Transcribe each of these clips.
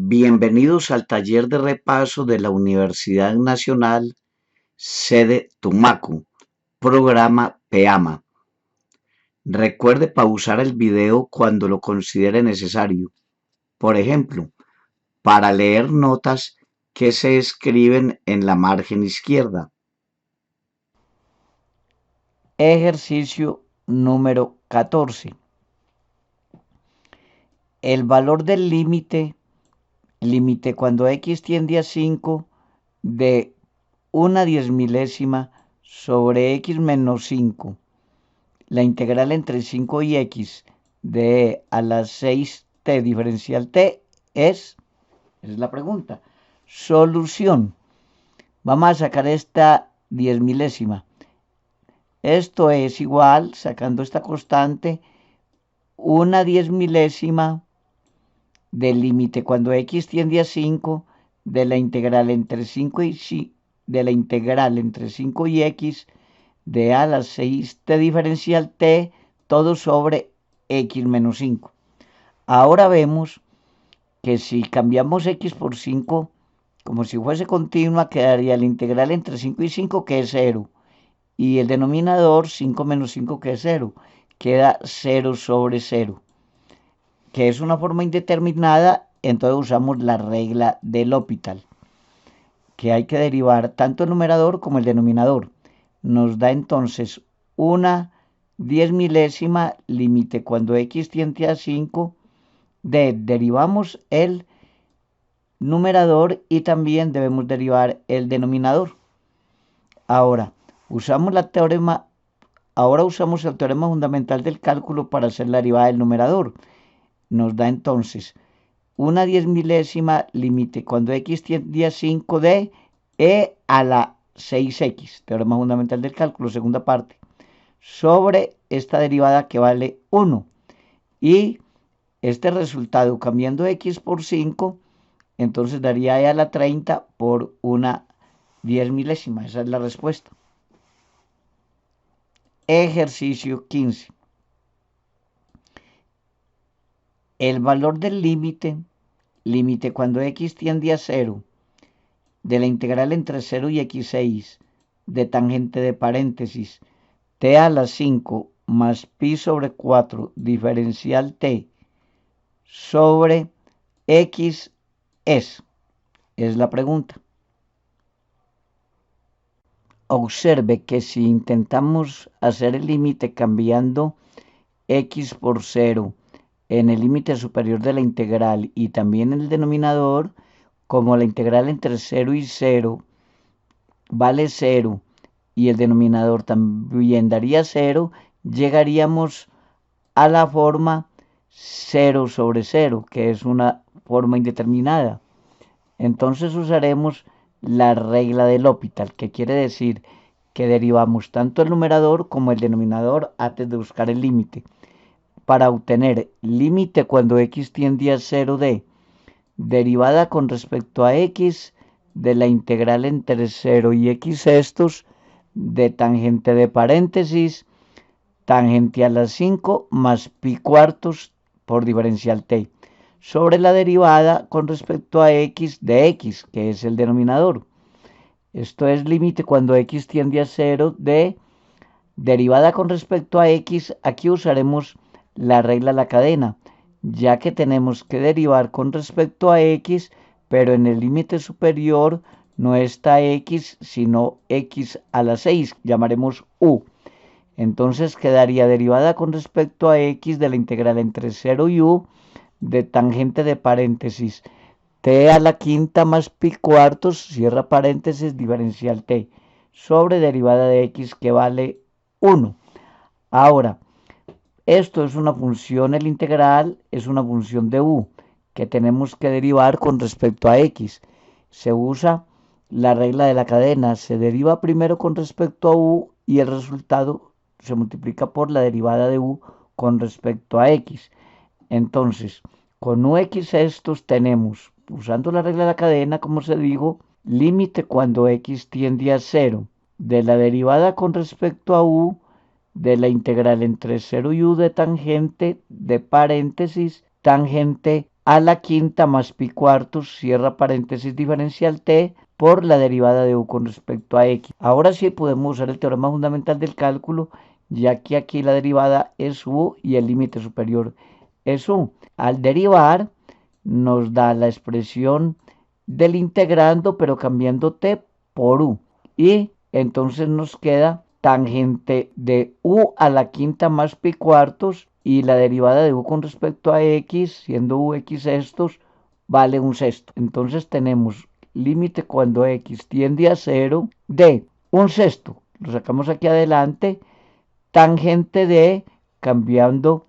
Bienvenidos al taller de repaso de la Universidad Nacional, sede Tumaco, programa PEAMA. Recuerde pausar el video cuando lo considere necesario. Por ejemplo, para leer notas que se escriben en la margen izquierda. Ejercicio número 14. El valor del límite cuando x tiende a 5 de 1/10 sobre x menos 5. La integral entre 5 y x de a la 6t diferencial t es la pregunta. Solución. Vamos a sacar esta 10 milésima. Esto es igual, sacando esta constante, 1/10 del límite cuando x tiende a 5 de la integral entre 5 y x de a la 6t diferencial t todo sobre x menos 5. Ahora vemos que si cambiamos x por 5, como si fuese continua, quedaría la integral entre 5 y 5, que es 0. Y el denominador 5 menos 5, que es 0. Queda 0 sobre 0. Que es una forma indeterminada, entonces usamos la regla del L'Hopital, que hay que derivar tanto el numerador como el denominador. Nos da entonces una 10 milésima límite cuando x tiende a 5 derivamos el numerador y también debemos derivar el denominador. Ahora usamos el teorema fundamental del cálculo para hacer la derivada del numerador. Nos da entonces una 10 milésima límite cuando x tiende a 5 de e a la 6x, teorema fundamental del cálculo, segunda parte, sobre esta derivada que vale 1. Y este resultado, cambiando x por 5, entonces daría e a la 30 por una 10 milésima. Esa es la respuesta. Ejercicio 15. El valor del límite cuando x tiende a 0, de la integral entre 0 y x6, de tangente de paréntesis, t a la 5 más pi sobre 4 diferencial t sobre x es la pregunta. Observe que si intentamos hacer el límite cambiando x por 0 en el límite superior de la integral y también en el denominador, como la integral entre 0 y 0 vale 0 y el denominador también daría 0, llegaríamos a la forma 0 sobre 0, que es una forma indeterminada. Entonces usaremos la regla del L'Hopital, que quiere decir que derivamos tanto el numerador como el denominador antes de buscar el límite. Para obtener límite cuando x tiende a 0 de derivada con respecto a x de la integral entre 0 y x sextos de tangente de paréntesis, tangente a la 5 más pi cuartos por diferencial t, sobre la derivada con respecto a x de x, que es el denominador. Esto es límite cuando x tiende a 0 de derivada con respecto a x. Aquí usaremos la regla de la cadena, ya que tenemos que derivar con respecto a x, pero en el límite superior no está x, sino x a la 6, llamaremos u. Entonces quedaría derivada con respecto a x de la integral entre 0 y u de tangente de paréntesis t a la quinta más pi cuartos, cierra paréntesis, diferencial t, sobre derivada de x que vale 1. Ahora, esto es una función, el integral es una función de u que tenemos que derivar con respecto a x. Se usa la regla de la cadena, se deriva primero con respecto a u y el resultado se multiplica por la derivada de u con respecto a x. Entonces, con ux estos tenemos, usando la regla de la cadena, como se dijo, límite cuando x tiende a 0 de la derivada con respecto a u de la integral entre 0 y u de tangente de paréntesis tangente a la quinta más pi cuartos, cierra paréntesis, diferencial t, por la derivada de u con respecto a x. Ahora sí podemos usar el teorema fundamental del cálculo, ya que aquí la derivada es u y el límite superior es u. Al derivar nos da la expresión del integrando, pero cambiando t por u. Y entonces nos queda tangente de u a la quinta más pi cuartos y la derivada de u con respecto a x, siendo u x sextos, vale un sexto. Entonces tenemos límite cuando x tiende a 0 de un sexto, lo sacamos aquí adelante, tangente de, cambiando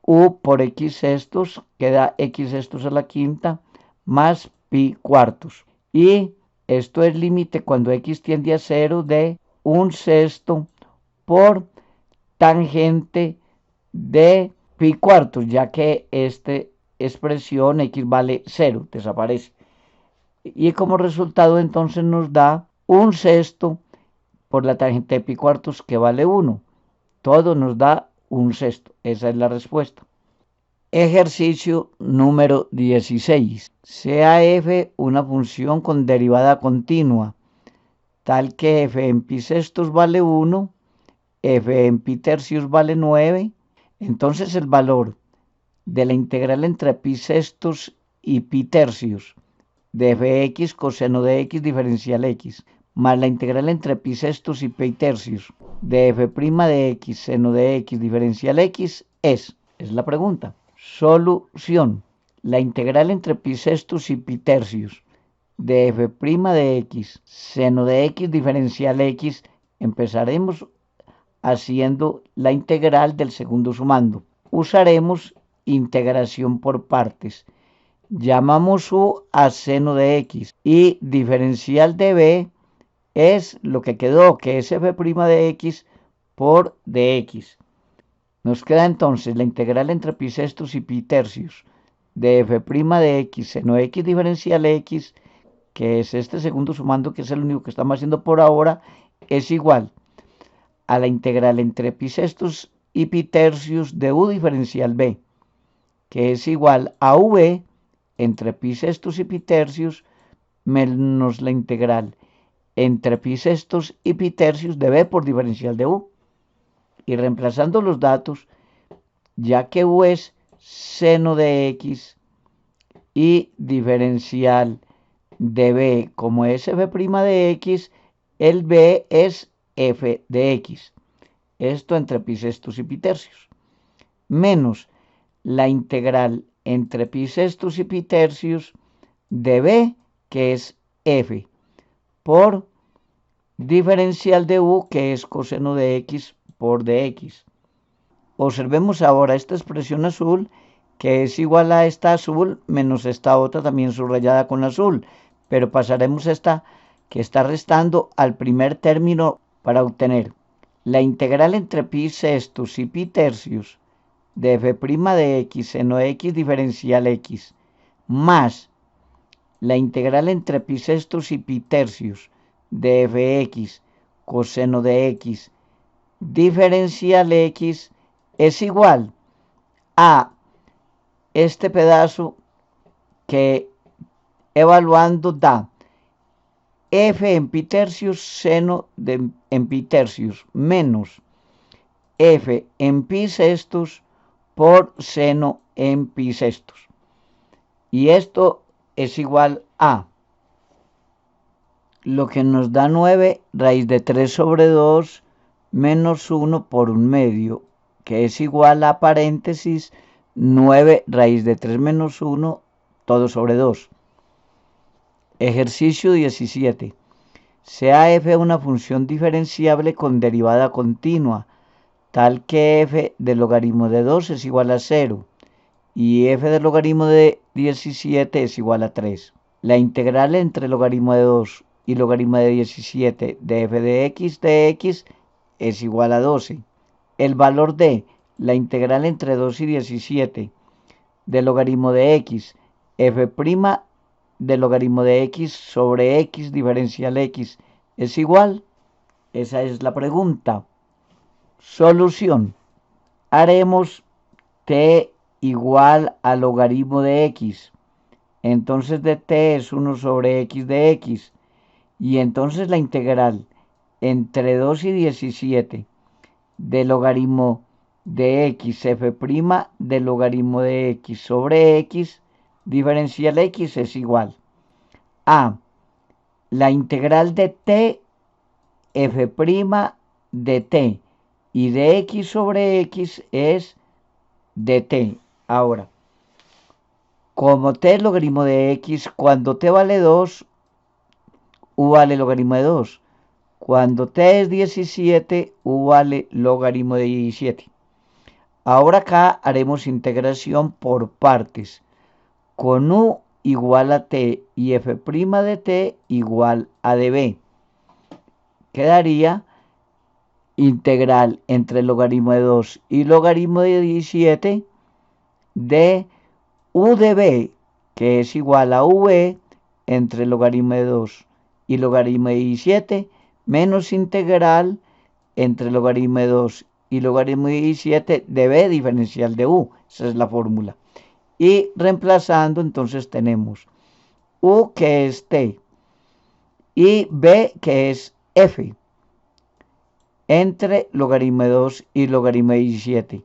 u por x sextos, queda x sextos a la quinta, más pi cuartos. Y esto es límite cuando x tiende a 0 de un sexto por tangente de pi cuartos, ya que esta expresión x vale 0, desaparece. Y como resultado entonces nos da un sexto por la tangente de pi cuartos que vale 1. Todo nos da un sexto. Esa es la respuesta. Ejercicio número 16. Sea f una función con derivada continua, tal que f en pi sextos vale 1, f en pi tercios vale 9. Entonces el valor de la integral entre pi sextos y pi tercios de fx coseno de x diferencial x, más la integral entre pi sextos y pi tercios de f' de x seno de x diferencial x es la pregunta. Solución. La integral entre pi sextos y pi tercios de f' de x seno de x diferencial x, empezaremos haciendo la integral del segundo sumando. Usaremos integración por partes. Llamamos u a seno de x y diferencial de b es lo que quedó, que es f' de x por dx. Nos queda entonces la integral entre pi sextos y pi tercios de f' de x seno de x diferencial x, que es este segundo sumando, que es el único que estamos haciendo por ahora, es igual a la integral entre pi sextos y pi tercios de u diferencial b, que es igual a v entre pi sextos y pi tercios menos la integral entre pi sextos y pi tercios de b por diferencial de u. Y reemplazando los datos, ya que u es seno de x y diferencial de b como es f' de x, el b es f de x. Esto entre pi sextos y pi tercios. Menos la integral entre pi sextos y pi tercios de b, que es f, por diferencial de u, que es coseno de x por dx. Observemos ahora esta expresión azul, que es igual a esta azul menos esta otra también subrayada con azul, pero pasaremos esta que está restando al primer término para obtener la integral entre pi sextos y pi tercios de f' de x seno de x diferencial x, más la integral entre pi sextos y pi tercios de fx coseno de x diferencial x es igual a este pedazo que evaluando da f en pi tercios seno en pi tercios menos f en pi sextos por seno en pi sextos. Y esto es igual a lo que nos da 9 raíz de 3 sobre 2 menos 1 por 1/2, que es igual a paréntesis 9 raíz de 3 menos 1 todo sobre 2. Ejercicio 17. Sea f una función diferenciable con derivada continua, tal que f del logaritmo de 2 es igual a 0 y f del logaritmo de 17 es igual a 3. La integral entre logaritmo de 2 y logaritmo de 17 de f de x es igual a 12. El valor de la integral entre 2 y 17 del logaritmo de x, f' del logaritmo de x sobre x diferencial x es igual. Esa es la pregunta. Solución. Haremos t igual al logaritmo de x. Entonces dt es 1 sobre x de x. Y entonces la integral entre 2 y 17 del logaritmo de x f' del logaritmo de x sobre x diferencial x es igual a la integral de t f' de t y de x sobre x es dt. Ahora, como t es logaritmo de x, cuando t vale 2, u vale logaritmo de 2. Cuando t es 17, u vale logaritmo de 17. Ahora acá haremos integración por partes, con u igual a t y f' de t igual a db. Quedaría integral entre logaritmo de 2 y logaritmo de 17 de u de b, que es igual a v entre logaritmo de 2 y logaritmo de 17, menos integral entre logaritmo de 2 y logaritmo de 17 de b diferencial de u. Esa es la fórmula. Y reemplazando, entonces tenemos u, que es t, y b, que es f, entre logaritmo de 2 y logaritmo de 17,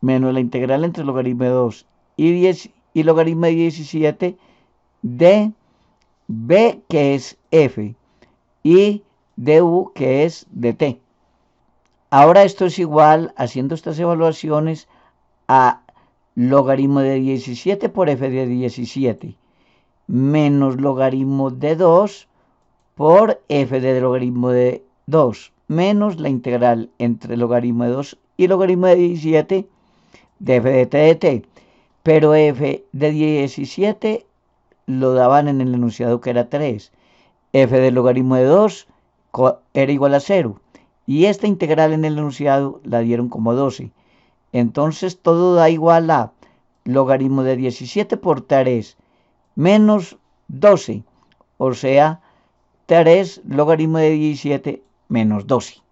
menos la integral entre logaritmo de 2 y 10 y logaritmo de 17 de b, que es f, y de u, que es de t. Ahora esto es igual, haciendo estas evaluaciones, a logaritmo de 17 por f de 17 menos logaritmo de 2 por f de logaritmo de 2 menos la integral entre logaritmo de 2 y logaritmo de 17 de f de t de t. Pero f de 17 lo daban en el enunciado que era 3. F del logaritmo de 2 era igual a 0. Y esta integral en el enunciado la dieron como 12. Entonces todo da igual a logaritmo de 17 por 3 menos 12. O sea, 3 logaritmo de 17 menos 12.